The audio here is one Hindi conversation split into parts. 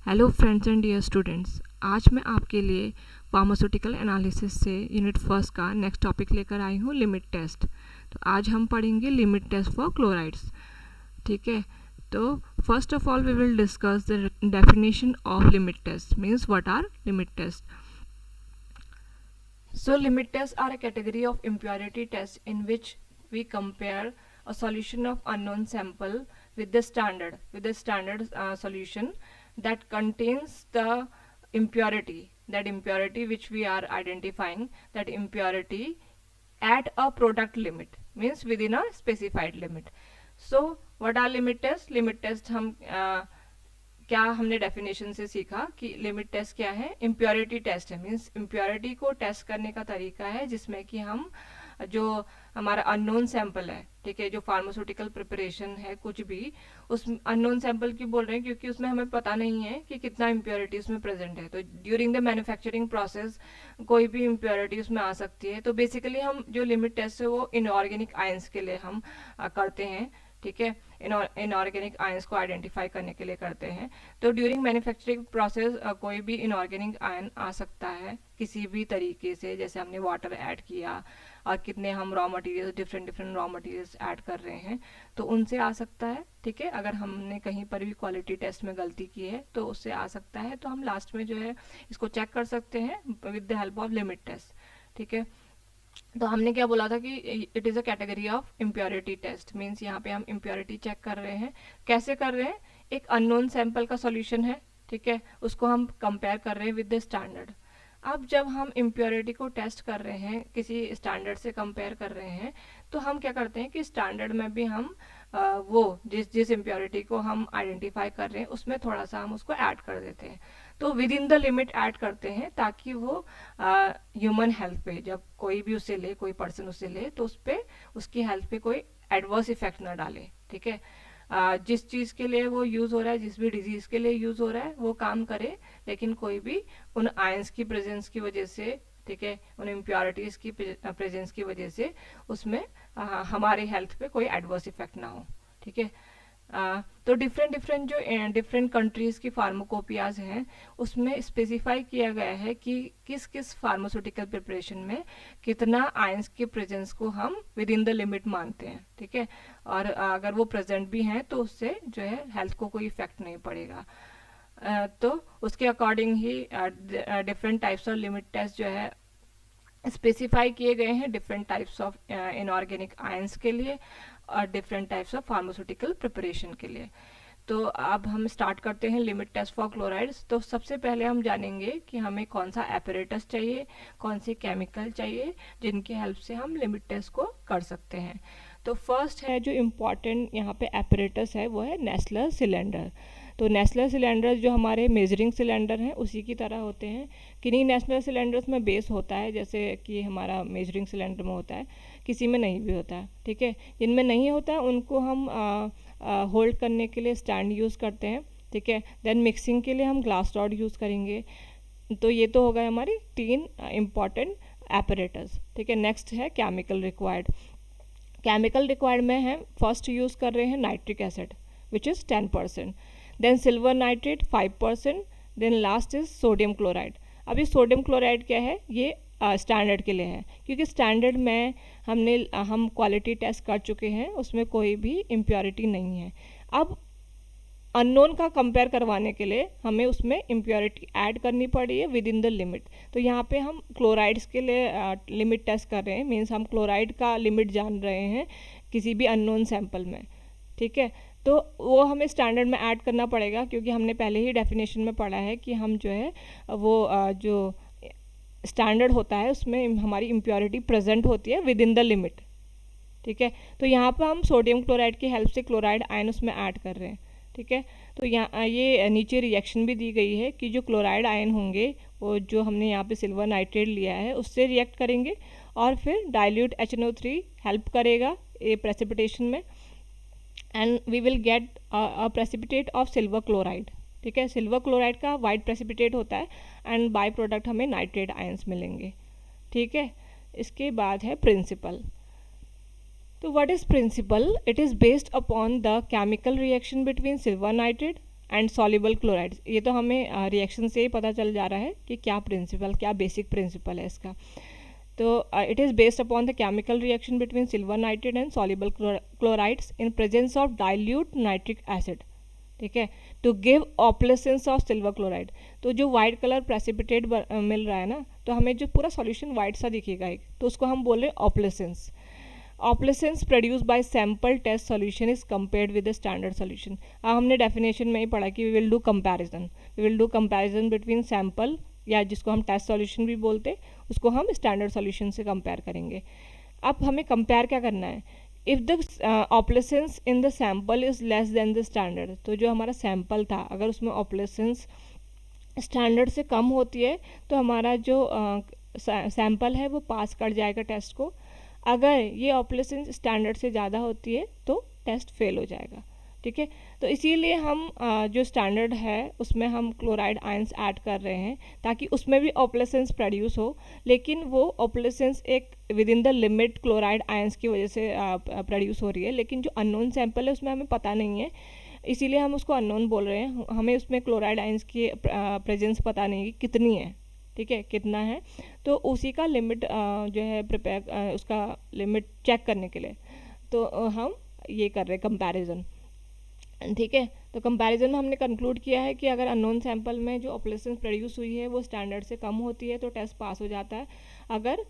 Hello friends and dear students, आज मैं आपके लिए फार्मास्यूटिकल एनालिसिस से यूनिट फर्स्ट का नेक्स्ट टॉपिक लेकर आई हूँ, लिमिट टेस्ट। तो आज हम पढ़ेंगे लिमिट टेस्ट फॉर क्लोराइड्स। ठीक है, तो first of all we will discuss the definition of limit test, means what are limit test. So limit tests are a category of impurity tests in which we compare a solution of unknown sample with the standard solution that contains the impurity which we are identifying, that impurity at a product limit, means within a specified limit. So what are limit tests? Limit test हम क्या हमने डेफिनेशन से सीखा कि लिमिट टेस्ट क्या है. इम्प्योरिटी टेस्ट है, मीन्स इम्प्योरिटी को टेस्ट करने का तरीका है जिसमें कि हम जो हमारा अननोन सैंपल है, ठीक है, जो फार्मास्यूटिकल प्रिपरेशन है, कुछ भी उस अननोन सैंपल की बोल रहे हैं क्योंकि उसमें हमें पता नहीं है कि कितना इम्प्योरिटी उसमें प्रेजेंट है. तो ड्यूरिंग द मैन्युफैक्चरिंग प्रोसेस कोई भी इम्प्योरिटी उसमें आ सकती है. तो बेसिकली हम जो लिमिट टेस्ट है वो इनऑर्गेनिक आयंस के लिए हम करते हैं. ठीक है, इनऑर्गेनिक आयंस को आइडेंटिफाई करने के लिए करते हैं. तो ड्यूरिंग मैन्युफैक्चरिंग प्रोसेस कोई भी इनऑर्गेनिक आयन आ सकता है किसी भी तरीके से, जैसे हमने वाटर ऐड किया और कितने हम raw materials, different raw materials add कर रहे हैं, तो उनसे आ सकता है. ठीक है, अगर हमने कहीं पर भी क्वालिटी टेस्ट में गलती की है तो उससे आ सकता है. तो हम लास्ट में जो है इसको चेक कर सकते हैं with the help of limit test. ठीक है, तो हमने क्या बोला था कि it is a category of impurity test, means यहाँ पे हम इम्प्योरिटी चेक कर रहे हैं. कैसे कर रहे हैं? एक अननोन सैंपल का सॉल्यूशन है, ठीक है, उसको हम कंपेयर कर रहे हैं विद द स्टैंडर्ड. अब जब हम इम्प्योरिटी को टेस्ट कर रहे हैं, किसी स्टैंडर्ड से कंपेयर कर रहे हैं, तो हम क्या करते हैं कि स्टैंडर्ड में भी हम वो जिस इम्प्योरिटी को हम आइडेंटिफाई कर रहे हैं उसमें थोड़ा सा हम उसको ऐड कर देते हैं. तो with in the limit add करते हैं ताकि वो ह्यूमन हेल्थ पे, जब कोई भी उसे ले, कोई पर्सन उसे ले, तो उस पर उसकी हेल्थ पे कोई एडवर्स इफेक्ट ना डाले. ठीक है, जिस चीज़ के लिए वो यूज़ हो रहा है, जिस भी डिजीज़ के लिए यूज़ हो रहा है वो काम करे, लेकिन कोई भी उन आयंस की प्रेजेंस की वजह से, ठीक है, उन इम्प्योरिटीज़ की प्रेजेंस की वजह से उसमें हमारे हेल्थ पे कोई एडवर्स इफेक्ट ना हो. ठीक है, तो डिफरेंट कंट्रीज़ की फार्माकोपियाज हैं, उसमें स्पेसिफाई किया गया है कि किस किस फार्मास्यूटिकल प्रिपरेशन में कितना आयंस के प्रेजेंस को हम विद इन द लिमिट मानते हैं. ठीक है, और अगर वो प्रेजेंट भी हैं तो उससे जो है हेल्थ को कोई इफेक्ट नहीं पड़ेगा. तो उसके अकॉर्डिंग ही different types of limit test जो है स्पेसिफाई किए गए हैं different types of inorganic ions के लिए और different types of pharmaceutical preparation के लिए. तो अब हम स्टार्ट करते हैं लिमिट टेस्ट फॉर क्लोराइड्स. तो सबसे पहले हम जानेंगे कि हमें कौन सा एपरेटस चाहिए, कौन से केमिकल चाहिए जिनकी हेल्प से हम लिमिट टेस्ट को कर सकते हैं. तो फर्स्ट है जो इम्पॉर्टेंट यहाँ पे एपरेटस है वो है नेस्लर सिलेंडर. तो नेस्लर सिलेंडर जो हमारे मेजरिंग सिलेंडर हैं उसी की तरह होते हैं. किन्हीं नेस्लर सिलेंडर्स में बेस होता है, जैसे कि हमारा मेजरिंग सिलेंडर में होता है, किसी में नहीं भी होता है. ठीक है, जिनमें नहीं होता है उनको हम होल्ड करने के लिए स्टैंड यूज़ करते हैं. ठीक है, देन मिक्सिंग के लिए हम ग्लास रॉड यूज़ करेंगे. तो ये तो हो गए हमारी 3 इम्पॉर्टेंट एपरेटस. ठीक है, नेक्स्ट है केमिकल रिक्वायर्ड. केमिकल रिक्वायर्ड में हम फर्स्ट यूज़ कर रहे हैं nitric acid which is 10%, then silver nitrate 5%, then last is sodium chloride. अभी सोडियम क्लोराइड क्या है, ये स्टैंडर्ड के लिए है क्योंकि स्टैंडर्ड में हम क्वालिटी टेस्ट कर चुके हैं, उसमें कोई भी इम्प्योरिटी नहीं है. अब अननोन का कंपेयर करवाने के लिए हमें उसमें इम्प्योरिटी ऐड करनी पड़ी है विद इन द लिमिट. तो यहाँ पे हम क्लोराइड्स के लिए लिमिट टेस्ट कर रहे हैं, मीन्स हम क्लोराइड का लिमिट जान रहे हैं किसी भी अननोन सैंपल में. ठीक है, तो वो हमें स्टैंडर्ड में ऐड करना पड़ेगा क्योंकि हमने पहले ही डेफिनेशन में पढ़ा है कि हम जो है वो जो स्टैंडर्ड होता है उसमें हमारी इम्प्योरिटी प्रेजेंट होती है विद इन द लिमिट. ठीक है, तो यहाँ पर हम सोडियम क्लोराइड की हेल्प से क्लोराइड आयन उसमें ऐड कर रहे हैं. ठीक है, तो यहाँ ये नीचे रिएक्शन भी दी गई है कि जो क्लोराइड आयन होंगे वो जो हमने यहाँ पे सिल्वर नाइट्रेट लिया है उससे रिएक्ट करेंगे और फिर डाइल्यूट HNO3 हेल्प करेगा ये प्रेसिपिटेशन में, and we will get a precipitate of silver chloride. ठीक है, सिल्वर क्लोराइड का वाइट प्रेसिपिटेट होता है एंड बाय प्रोडक्ट हमें नाइट्रेट आयंस मिलेंगे. ठीक है, इसके बाद है प्रिंसिपल. तो what is principle? It is based upon the chemical reaction between silver nitrate and soluble chlorides. ये तो हमें रिएक्शन से ही पता चल जा रहा है कि क्या प्रिंसिपल, क्या बेसिक प्रिंसिपल है इसका। तो it is based upon the chemical reaction between silver nitrate and soluble chlorides in presence of dilute nitric acid, ठीक है, to give opalescence of silver chloride. तो जो वाइट कलर प्रेसिपिटेट मिल रहा है ना, तो हमें जो पूरा सॉल्यूशन वाइट सा दिखेगा एक, तो उसको हम बोल रहे हैं opalescence. Opalescence produce by sample test solution is compared with the standard solution. हमने डेफिनेशन में ही पढ़ा कि we will do comparison between sample, या जिसको हम टेस्ट सॉल्यूशन भी बोलते, उसको हम स्टैंडर्ड सॉल्यूशन से कंपेयर करेंगे। अब हमें कंपेयर क्या करना है, if the opalescence in the sample is less than the standard. तो जो हमारा सैम्पल था, अगर उसमें ऑप्लेसेंस स्टैंडर्ड से कम होती है तो हमारा जो सैम्पल है वो पास कर जाएगा टेस्ट को। अगर ये ऑप्लेसेंस स्टैंडर्ड से ज़्यादा होती है तो टेस्ट फेल हो जाएगा, ठीक है। तो इसीलिए हम जो स्टैंडर्ड है उसमें हम क्लोराइड आयंस ऐड कर रहे हैं ताकि उसमें भी ऑप्लेसेंस प्रोड्यूस हो, लेकिन वो ऑप्लेसेंस एक with in the limit chloride ions की वजह से प्रोड्यूस हो रही है, लेकिन जो अननोन सैंपल है उसमें हमें पता नहीं है, इसीलिए हम उसको अननोन बोल रहे हैं। हमें उसमें क्लोराइड आयंस की प्रेजेंस पता नहीं कि कितनी है, ठीक है, कितना है, तो उसी का लिमिट जो है प्रिपेयर, उसका लिमिट चेक करने के लिए तो हम ये कर रहे हैं कंपैरिजन, ठीक है। तो कंपैरिजन में हमने कंक्लूड किया है कि अगर अननोन सैंपल में जो ऑप्लेसेंस प्रोड्यूस हुई है वो स्टैंडर्ड से कम होती है तो टेस्ट पास हो जाता है, अगर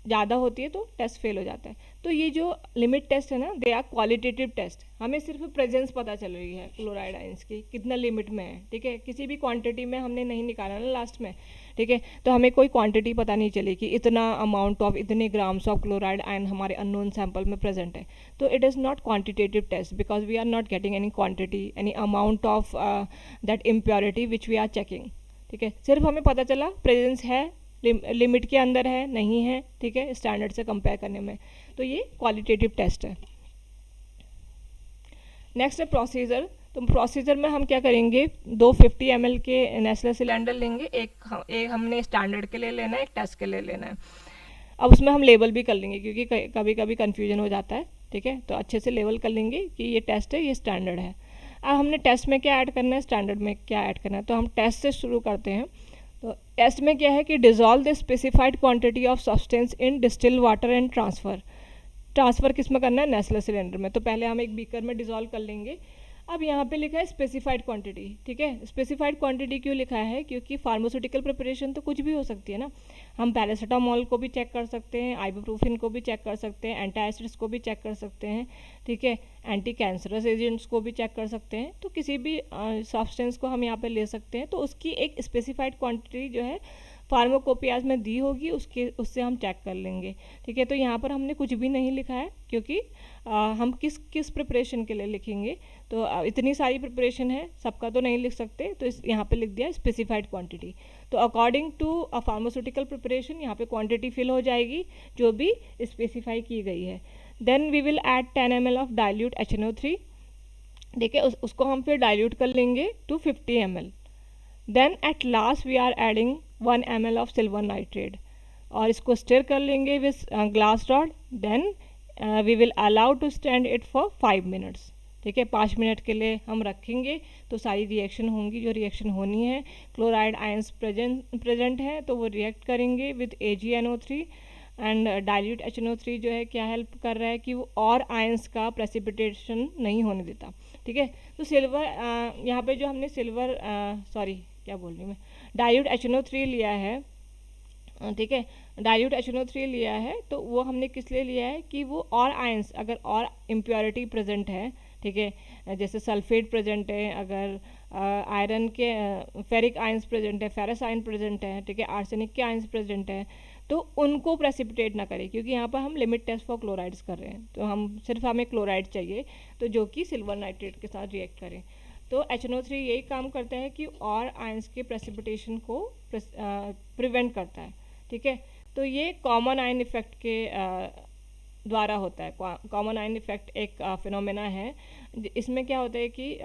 ज़्यादा होती है तो टेस्ट फेल हो जाता है। तो ये जो लिमिट टेस्ट है ना, दे आर क्वालिटेटिव टेस्ट। हमें सिर्फ प्रेजेंस पता चल रही है क्लोराइड आयंस की कितना लिमिट में है, ठीक है, किसी भी क्वांटिटी में हमने नहीं निकाला ना लास्ट में, ठीक है, तो हमें कोई क्वांटिटी पता नहीं चली कि इतना अमाउंट ऑफ इतने ग्राम्स ऑफ क्लोराइड आयन हमारे अननोन सैंपल में प्रेजेंट है। तो it is not quantitative test because we are not getting any quantity, any amount of that impurity which we are checking, ठीक है। सिर्फ हमें पता चला प्रेजेंस है, लिमिट के अंदर है, नहीं है, ठीक है, स्टैंडर्ड से कंपेयर करने में, तो ये क्वालिटेटिव टेस्ट है। नेक्स्ट है प्रोसीजर। तो प्रोसीजर में हम क्या करेंगे, 250 ml के नेस्ले सिलेंडर लेंगे, एक हमने स्टैंडर्ड के लिए लेना है, एक टेस्ट के लिए लेना है। अब उसमें हम लेबल भी कर लेंगे क्योंकि कभी कभी कन्फ्यूजन हो जाता है, ठीक है, तो अच्छे से लेबल कर लेंगे कि ये टेस्ट है, ये स्टैंडर्ड है। अब हमने टेस्ट में क्या ऐड करना है, स्टैंडर्ड में क्या ऐड करना है, तो हम टेस्ट से शुरू करते हैं। तो टेस्ट में क्या है कि dissolve the specified quantity of substance in distil water and transfer किस में करना है, नेस्ले सिलेंडर में। तो पहले हम एक बीकर में डिज़ोल्व कर लेंगे। अब यहाँ पे लिखा है स्पेसिफाइड क्वांटिटी, ठीक है। स्पेसिफाइड क्वांटिटी क्यों लिखा है, क्योंकि फार्मास्यूटिकल प्रिपरेशन तो कुछ भी हो सकती है ना, हम पैरासीटामोल को भी चेक कर सकते हैं, आइबुप्रोफेन को भी चेक कर सकते हैं, एंटासिड्स को भी चेक कर सकते हैं, ठीक है, एंटी कैंसरस एजेंट्स को भी चेक कर सकते हैं। तो किसी भी सब्सटेंस को हम यहाँ पे ले सकते हैं, तो उसकी एक स्पेसिफाइड क्वांटिटी जो है फार्माकोपियाज में दी होगी, उससे हम चेक कर लेंगे, ठीक है। तो यहाँ पर हमने कुछ भी नहीं लिखा है क्योंकि हम किस प्रिपरेशन के लिए लिखेंगे, तो इतनी सारी प्रिपरेशन है, सबका तो नहीं लिख सकते, तो यहाँ पे लिख दिया स्पेसिफाइड क्वांटिटी। तो according to a pharmaceutical preparation यहाँ पे क्वांटिटी फिल हो जाएगी जो भी स्पेसिफाई की गई है। Then we will add 10 ml of dilute HNO3, ठीक है, उसको हम फिर डाइल्यूट कर लेंगे to 50 ml। Then at last we are adding 1 ml of silver nitrate और इसको स्टिर कर लेंगे with glass rod. Then we will allow to stand it for 5 minutes, ठीक है, 5 मिनट के लिए हम रखेंगे। तो सारी रिएक्शन होंगी जो रिएक्शन होनी है, क्लोराइड आयंस प्रेजेंट है तो वो रिएक्ट करेंगे with AgNO3 and dilute HNO3 जो है क्या हेल्प कर रहा है कि वो और आयंस का प्रेसिपिटेशन नहीं होने देता, ठीक है। तो सिल्वर यहाँ पे जो हमने सिल्वर डाइल्यूट HNO3 लिया है, ठीक है, डाइल्यूट HNO3 लिया है, तो वो हमने किस लिए लिया है कि वो और आयंस, अगर और इम्प्योरिटी प्रेजेंट है, ठीक है, जैसे सल्फेट प्रेजेंट है, अगर आयरन के फेरिक आयंस प्रेजेंट है, फेरस आयन प्रेजेंट है, ठीक है, आर्सेनिक के आयंस प्रेजेंट है, तो उनको प्रेसिपिटेट ना करें, क्योंकि यहाँ पर हम लिमिट टेस्ट फॉर क्लोराइड्स कर रहे हैं, तो हमें क्लोराइड चाहिए तो जो कि सिल्वर नाइट्रेट के साथ रिएक्ट करें। तो HNO3 यही काम करता है कि और आयंस के प्रेसिपिटेशन को प्रिवेंट करता है, ठीक है। तो ये कॉमन आयन इफेक्ट के द्वारा होता है। कॉमन आयन इफेक्ट एक फिनोमेना है, इसमें क्या होता है कि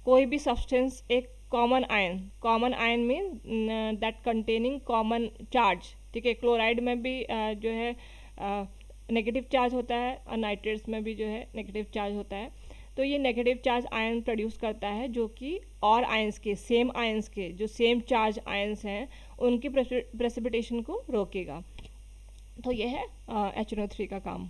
कोई भी सब्सटेंस एक common ion mean that containing common charge, ठीक है, क्लोराइड में भी जो है नेगेटिव चार्ज होता है और नाइट्रेट्स में भी जो है नेगेटिव चार्ज होता है। तो ये नेगेटिव चार्ज आयन प्रोड्यूस करता है, जो कि और आयंस के, सेम आयंस के, जो सेम चार्ज आयंस हैं उनकी प्रेसिपिटेशन को रोकेगा। तो ये है HNO3 का काम।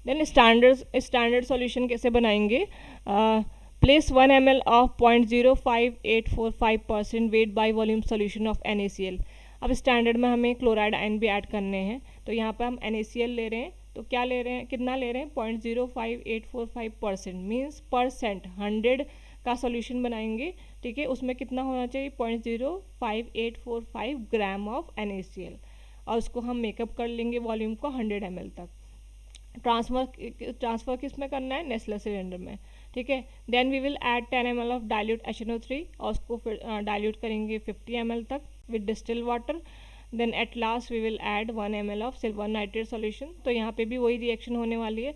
देन स्टैंडर्ड सॉल्यूशन कैसे बनाएंगे? Place 1 ml of 0.05845% weight by volume solution of NaCl। अब स्टैंडर्ड में हमें क्लोराइड आयन भी ऐड करने हैं, तो यहाँ पर हम NaCl ले रहे हैं, तो क्या ले रहे हैं, कितना ले रहे हैं, 0.05845% मीन्स परसेंट, 100 का सॉल्यूशन बनाएंगे, ठीक है, उसमें कितना होना चाहिए, 0.05845 ग्राम ऑफ NaCl, और उसको हम मेकअप कर लेंगे वॉल्यूम को 100 ml तक। ट्रांसफ़र किस में करना है, नेस्ले सिलेंडर में, ठीक है। Then we will add 10 ml of dilute HNO3 और उसको फिर डाइल्यूट करेंगे 50 ml तक with distil water. Then at last we will add 1 ml of silver nitrate solution. तो यहाँ पे भी वही रिएक्शन होने वाली है,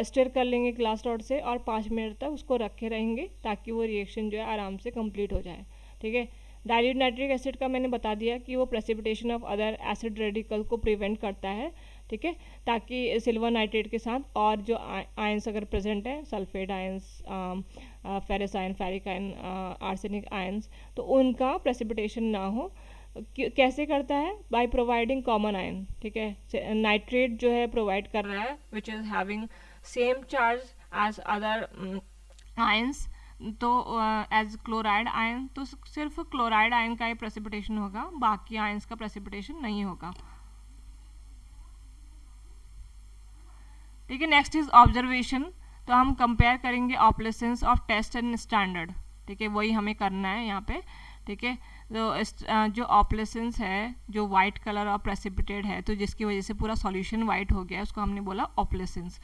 स्टिर कर लेंगे ग्लास रॉड से और 5 मिनट तक उसको रखे रहेंगे ताकि वो रिएक्शन जो है आराम से कंप्लीट हो जाए, ठीक है। डाइल्यूट नाइट्रिक एसिड का मैंने बता दिया कि वो precipitation of other acid radical को प्रिवेंट करता है, ठीक है, ताकि सिल्वर नाइट्रेट के साथ और जो आयंस अगर प्रेजेंट हैं, sulphate ions, ferrous ion, ferric ion, arsenic ions, तो उनका प्रेसिपिटेशन ना हो। कैसे करता है, बाय प्रोवाइडिंग कॉमन आयन, ठीक है। नाइट्रेट जो है प्रोवाइड कर रहा है which is having same charge as other ions, तो एज क्लोराइड आयन, तो सिर्फ क्लोराइड आयन का ही प्रेसिपिटेशन होगा, बाकी आयंस का प्रेसिपिटेशन नहीं होगा, ठीक है। Next is observation. तो हम कंपेयर करेंगे operations of test and standard, ठीक है, वही हमें करना है यहाँ पे, ठीक है। तो जो ऑपरेशंस है, जो वाइट कलर और प्रेसिपिटेट है, तो जिसकी वजह से पूरा सॉल्यूशन वाइट हो गया, उसको हमने बोला ऑपरेशंस।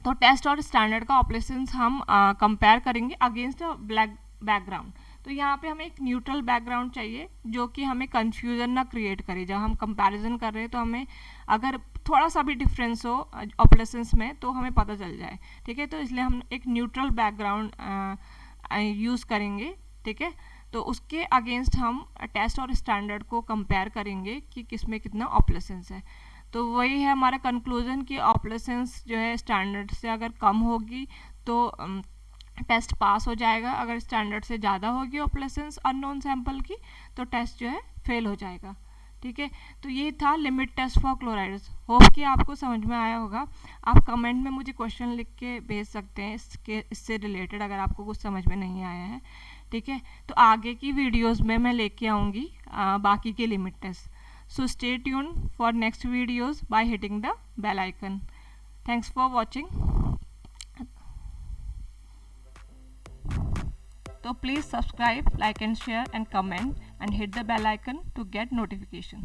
तो टेस्ट और स्टैंडर्ड का ऑपरेशंस हम कंपेयर करेंगे अगेंस्ट अ ब्लैक बैकग्राउंड। तो यहाँ पे हमें एक न्यूट्रल बैकग्राउंड चाहिए जो कि हमें कंफ्यूजन ना क्रिएट करे। जब हम कंपैरिजन कर रहे हैं तो हमें अगर थोड़ा सा भी डिफरेंस हो ऑपरेशंस में तो हमें पता चल जाए, ठीक है। तो इसलिए हम एक न्यूट्रल बैकग्राउंड यूज़ करेंगे, ठीक है। तो उसके अगेंस्ट हम टेस्ट और स्टैंडर्ड को कंपेयर करेंगे कि किसमें कितना ऑपरेशंस है। तो वही है हमारा कंक्लूजन कि ऑपरेशंस जो है स्टैंडर्ड से अगर कम होगी तो टेस्ट पास हो जाएगा, अगर स्टैंडर्ड से ज़्यादा होगी ऑपरेशंस अननोन सैंपल की तो टेस्ट जो है फेल हो जाएगा, ठीक है। तो ये था limit test for chlorides. Hope कि आपको समझ में आया होगा। आप कमेंट में मुझे क्वेश्चन लिख के भेज सकते हैं इससे रिलेटेड अगर आपको कुछ समझ में नहीं आया है, ठीक है। तो आगे की वीडियोज़ में मैं लेके आऊँगी बाकी के limit test. So stay tuned for next videos by hitting the bell icon. Thanks for watching. So please subscribe, like and share and comment and hit the bell icon to get notification.